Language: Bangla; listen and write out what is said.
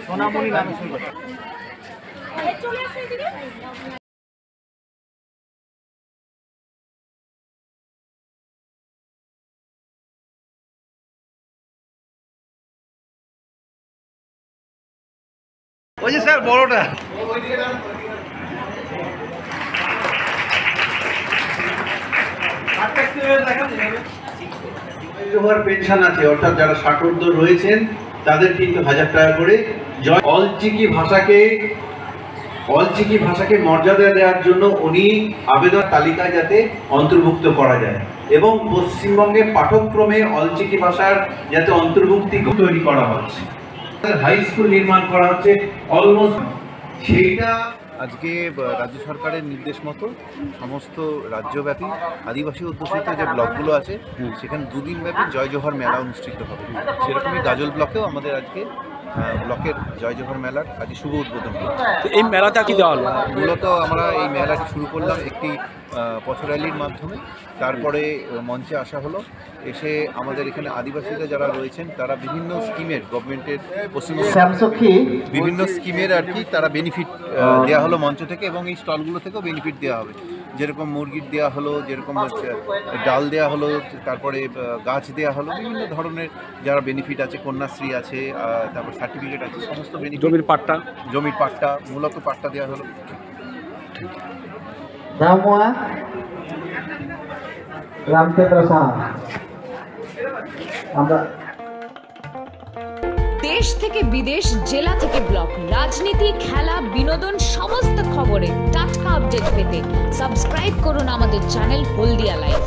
সোনামণি নামে শুরু করে। ওই যে স্যার বড়টা পেনশন আছে, অর্থাৎ যারা ষাটোর্ধ্ব রয়েছেন তাদের কিন্তু 1000 টাকা করে। অলচিকি ভাষাকে মর্যাদা দেওয়ার জন্য উনি আবেদন তালিকায় যাতে অন্তর্ভুক্ত করা যায় এবং পশ্চিমবঙ্গে পাঠ্যক্রমে অলচিকি ভাষার যাতে অন্তর্ভুক্তি তৈরি করা হচ্ছে, হাই স্কুল নির্মাণ করা হচ্ছে অলমোস্ট সেইটা। আজকে রাজ্য সরকারের নির্দেশ মতো সমস্ত রাজ্যব্যাপী আদিবাসী অধ্যুষিত যে ব্লকগুলো আছে সেখানে 2 দিন ব্যাপী জয় জোহর মেলা অনুষ্ঠিত হবে। সেরকমই গাজল ব্লকেও আমাদের আজকে ব্লকের জয় জোহর মেলার আজকে শুভ উদ্বোধন হচ্ছে। এই মেলাটা কি দেওয়া হলো? মূলত আমরা এই মেলাটি শুরু করলাম একটি পথ র্যালির মাধ্যমে, তারপরে মঞ্চে আসা হলো। এসে আমাদের এখানে আদিবাসীরা যারা রয়েছেন তারা বিভিন্ন স্কিমের, গভর্নমেন্টের পশ্চিমবঙ্গে বিভিন্ন স্কিমের আর কি তারা বেনিফিট দেওয়া হলো মঞ্চ থেকে, এবং এই স্টলগুলো থেকেও বেনিফিট দেওয়া হবে। যেরকম মুরগির দেওয়া হলো, যেরকম ডাল দেওয়া হলো, তারপরে গাছ দেওয়া হলো, বিভিন্ন ধরনের যারা বেনিফিট আছে, কন্যাশ্রী আছে, তারপর সার্টিফিকেট আছে, সমস্ত বেনিফিট। জমির পাট্টা মূলত পাট্টা দেওয়া হলো। রামচন্দ্র সাহা। আমরা দেশ থেকে বিদেশ, জেলা থেকে ব্লক, রাজনীতি, খেলা, বিনোদন সমস্ত খবরে টাটকা আপডেট পেতে সাবস্ক্রাইব করুন আমাদের চ্যানেল হলদিয়া লাইভ।